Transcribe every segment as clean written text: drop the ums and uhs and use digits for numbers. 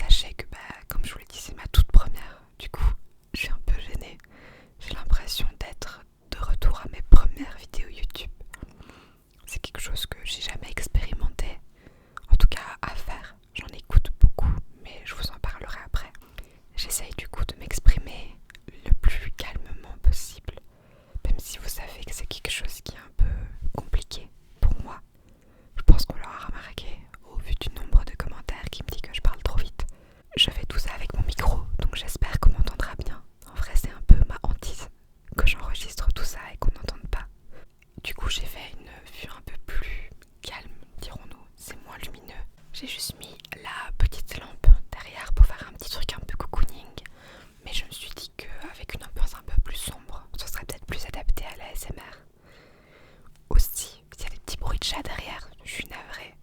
sachez que comme je vous l'ai dit, c'est ma toute première. Du coup, je suis un peu gênée. J'ai l'impression d'être de retour à mes premières vidéos YouTube. C'est quelque chose que j'ai jamais expérimenté, en tout cas à faire. J'en écoute beaucoup, mais je vous en parlerai après. J'essaye du coup de m'exprimer le plus calmement possible, même si vous savez que c'est quelque chose qui est un peu compliqué pour moi. Je pense qu'on l'aura remarqué au vu du nombre de commentaires qui me dit que je parle trop vite. Je fais tout ça avec mon micro, donc j'espère qu'on m'entendra bien. En vrai, c'est un peu ma hantise que j'enregistre tout ça et qu'on n'entende pas. Du coup, j'ai fait une vue un peu plus calme, dirons-nous. C'est moins lumineux. J'ai juste mis la petite lampe derrière pour faire un petit truc un peu cocooning. Mais je me suis dit qu'avec une ambiance un peu plus sombre, ce serait peut-être plus adapté à la ASMR. Aussi, il y a des petits bruits de chat derrière, je suis navrée.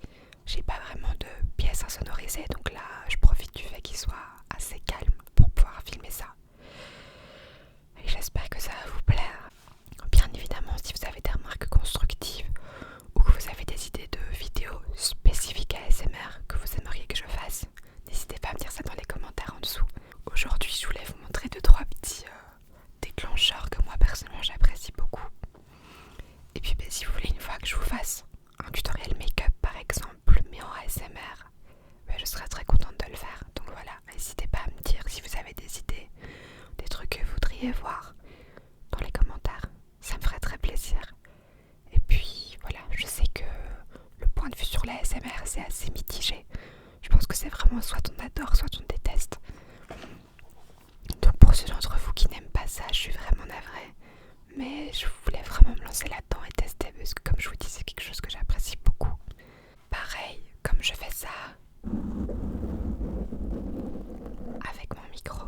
J'ai pas vraiment de pièces insonorisées, donc là, je profite du fait qu'il soit assez calme pour pouvoir filmer ça. Et j'espère que ça va vous plaire. Bien évidemment, si vous avez des remarques constructives ou que vous avez des idées de vidéos spécifiques à ASMR que vous aimeriez que je fasse, n'hésitez pas à me dire ça dans les commentaires en dessous. Aujourd'hui, je voulais vous montrer 2-3 petits déclencheurs que moi personnellement j'apprécie beaucoup. Et puis si vous voulez une fois que je vous fasse un tutoriel make-up par exemple, mais en ASMR, je serais très contente de le faire. Donc voilà, n'hésitez pas à me dire si vous avez des idées, des trucs que vous voudriez voir dans les commentaires. Ça me ferait très plaisir. Et puis voilà, je sais que le point de vue sur la ASMR c'est assez mitigé. Je pense que c'est vraiment soit on adore, soit on déteste. Donc pour ceux d'entre vous qui n'aiment pas ça, je suis vraiment navrée. Mais je voulais vraiment me lancer là-dedans et tester parce que comme je vous dis, c'est quelque chose que j'apprécie beaucoup. Pareil, comme je fais ça avec mon micro,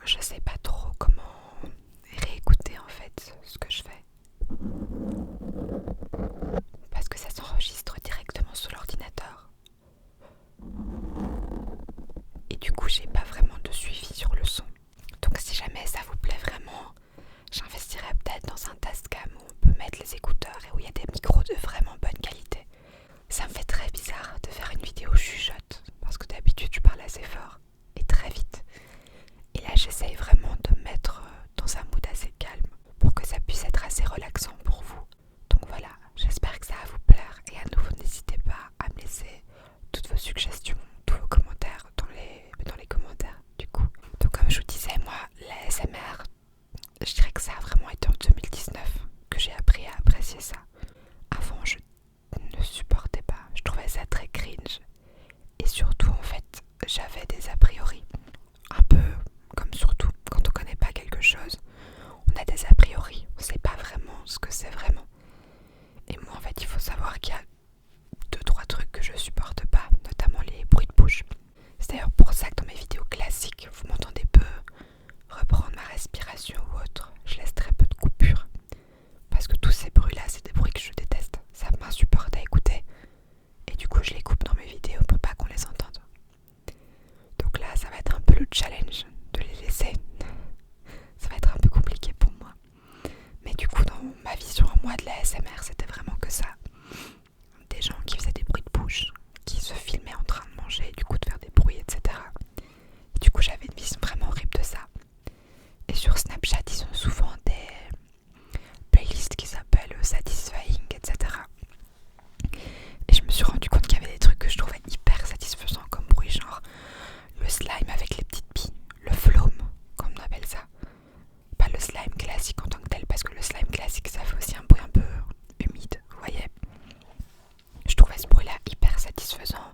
je sais pas trop comment réécouter en fait ce que je fais. Parce que ça s'enregistre directement sur l'ordinateur. Et du coup, j'ai pas vraiment de suivi sur le son. Donc si jamais ça vous plaît vraiment, j'investirais peut-être dans un Tascam où on peut mettre les écouteurs et où il y a des micros de vraiment bonne qualité. Ça me fait très bizarre de faire une vidéo chuchote parce que d'habitude je parle assez fort et très vite. Et là j'essaye vraiment de me mettre dans un mood assez calme pour que ça puisse être assez relaxant pour vous. Donc voilà, j'espère que ça va vous plaire et à nouveau n'hésitez pas à me laisser toutes vos suggestions, tous vos commentaires dans les commentaires du coup. Donc comme je vous disais, moi la ASMR, je dirais que ça a vraiment été en 2019 que j'ai appris à apprécier ça. Avant je ne supportais pas, je trouvais ça très cringe et surtout en fait j'avais des a priori. Un peu comme surtout quand on connaît pas quelque chose, on a des a priori, on sait pas vraiment ce que c'est vraiment. Et moi en fait il faut savoir qu'il y a 2-3 trucs que je supporte pas, notamment les bruits de bouche. C'est d'ailleurs pour ça que dans mes vidéos classiques, vous m'entendez peu reprendre ma respiration ou autre. Je laisse très peu de coupures. Parce que tous ces bruits-là, c'est des bruits que je déteste. Ça m'insupporte à écouter. Et du coup, je les coupe dans mes vidéos pour pas qu'on les entende. Donc là, ça va être un peu le challenge de les laisser. Ça va être un peu compliqué pour moi. Mais du coup, dans ma vision à moi de la ASMR, c'était vraiment que ça. Des gens qui faisaient des bruits de bouche, qui se filmaient en train de manger, du coup de faire des bruits, etc. Et du coup, j'avais une vision vraiment horrible de ça. Et sur Snapchat, ils ont souvent des playlists qui s'appellent Satisfying, etc. Et je me suis rendu compte qu'il y avait des trucs que je trouvais hyper satisfaisants comme bruit, genre le slime avec les petites billes, le floam, comme on appelle ça. Pas le slime classique en tant que tel, parce que le slime classique, ça fait aussi un bruit un peu humide, vous voyez. Je trouvais ce bruit-là hyper satisfaisant.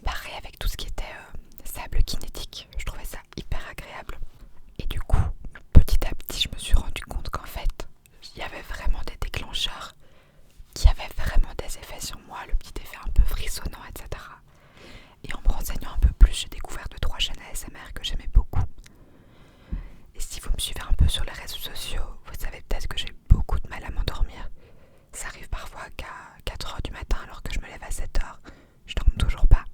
Pareil avec tout ce qui était sable kinétique, je trouvais ça hyper agréable. Et du coup, petit à petit, je me suis rendu compte qu'en fait, il y avait vraiment des déclencheurs qui avaient vraiment des effets sur moi, le petit effet un peu frissonnant, etc. Et en me renseignant un peu plus, j'ai découvert 2-3 chaînes ASMR que j'aimais beaucoup. Et si vous me suivez un peu sur les réseaux sociaux, vous savez peut-être que j'ai beaucoup de mal à m'endormir. Ça arrive parfois qu'à 4h du matin, alors que je me lève à 7h, je dorme toujours pas.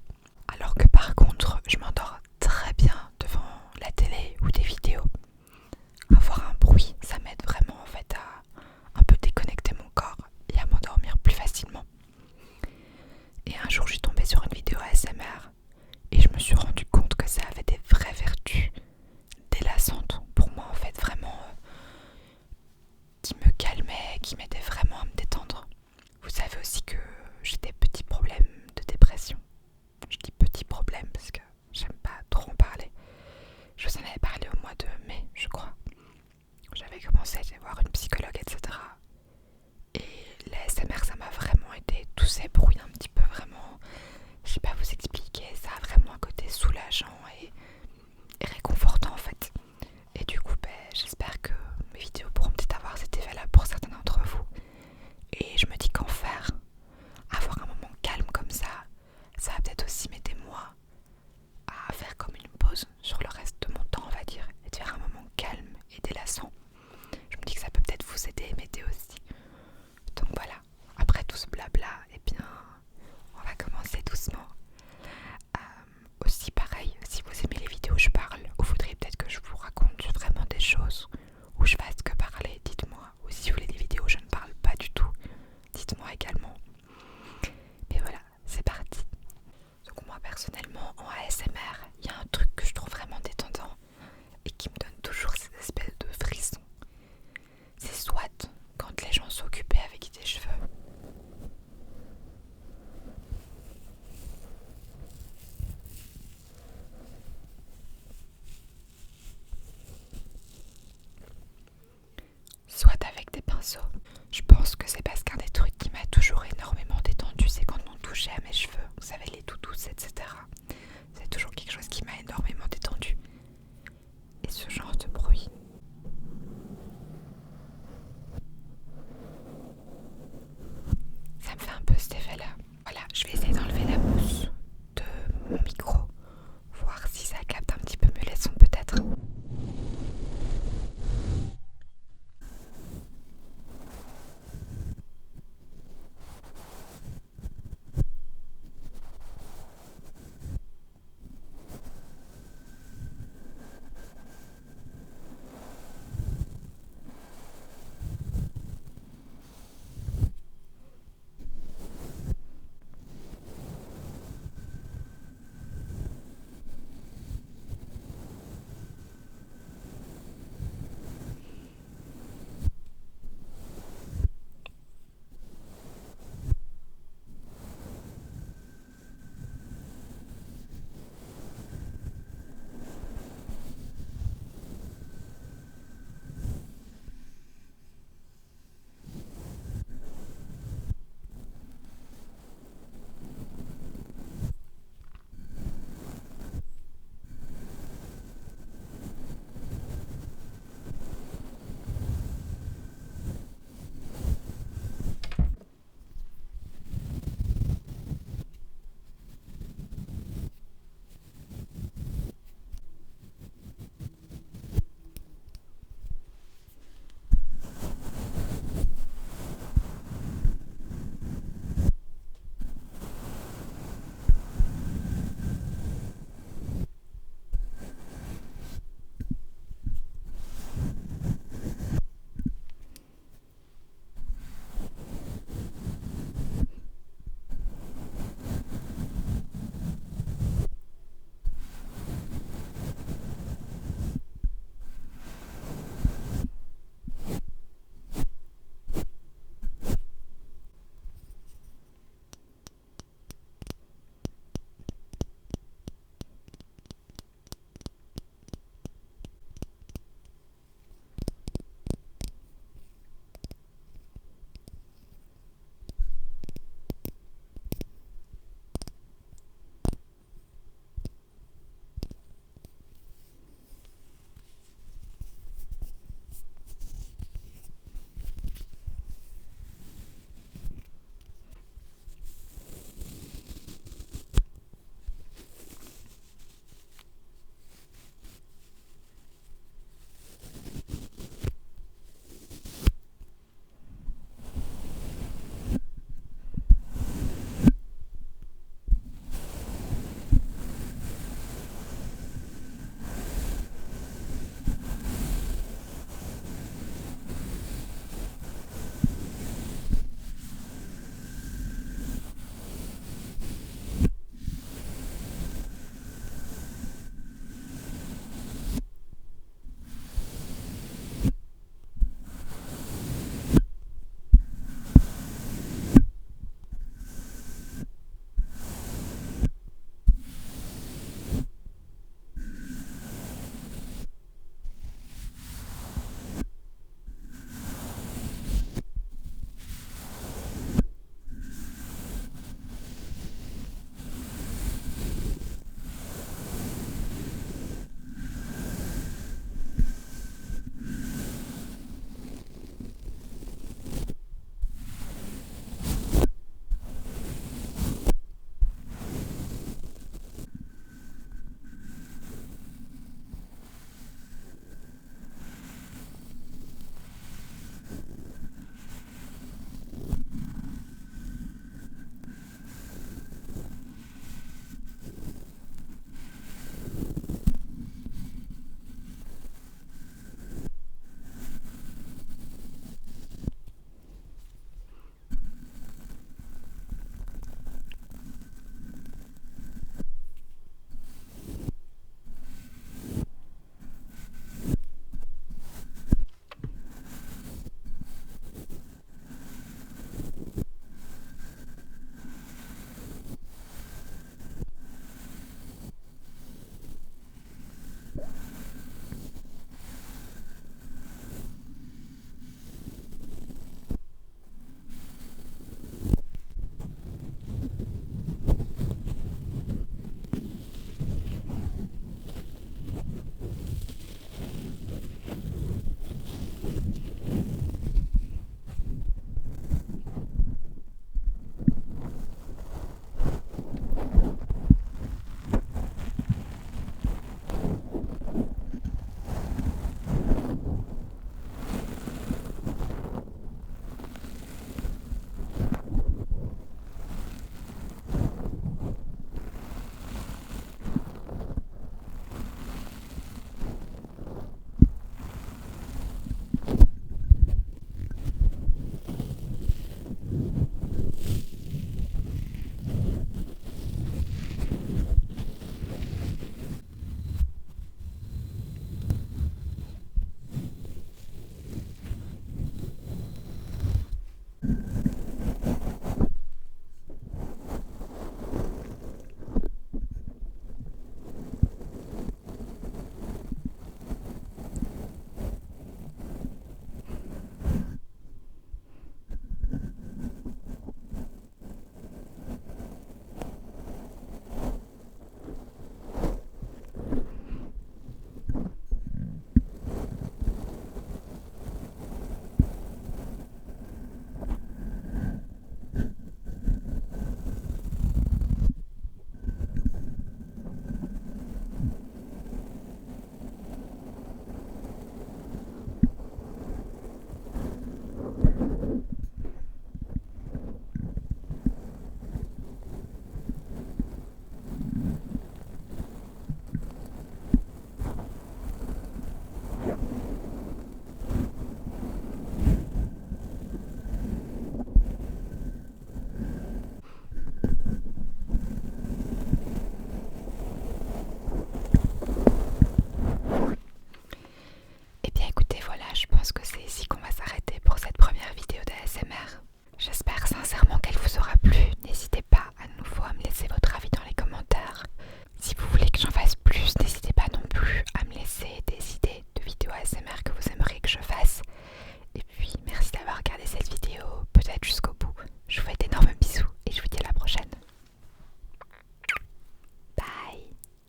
Alors que par contre, je m'endors très bien devant la télé ou des vidéos. Avoir un bruit, ça m'aide vraiment en fait à un peu déconnecter mon corps et à m'endormir plus facilement. j'ai des petits problèmes de dépression. Je dis petits problèmes parce que j'aime pas trop en parler. Je vous en avais parlé au mois de mai, je crois. J'avais commencé à aller voir une psychologue, etc. Et l'ASMR, ça m'a vraiment aidé. Tous ces bruits un petit peu vraiment, je sais pas vous expliquer, ça a vraiment un côté soulageant et réconfortant en fait. Et du coup, j'espère que mes vidéos pourront peut-être avoir cet effet-là pour certains d'entre vous. Et je me dis qu'en faire, avoir un moment calme comme ça va peut-être aussi m'aider moi à faire comme une pause sur le reste de mon temps, on va dire, et de faire un moment calme et délassant. Je me dis que ça peut peut-être vous aider et m'aider aussi. Donc voilà, après tout ce blabla, eh bien, on va commencer doucement. Aussi pareil, si vous aimez les vidéos où je parle, ou voudriez peut-être que je vous raconte vraiment des choses, où je fasse que parler, dites-moi. Ou si vous voulez des vidéos où je ne parle pas du tout, dites-moi également. Mais voilà, c'est parti. Donc moi personnellement, en ASMR, il y a un truc que je trouve vraiment détendant et qui me donne toujours cette espèce de frisson. C'est soit quand les gens sont occupés avec des cheveux, soit avec des pinceaux. Je pense que c'est parce qu'un des trucs qui m'a toujours énormément détendu, c'est quand on touchait à mes cheveux.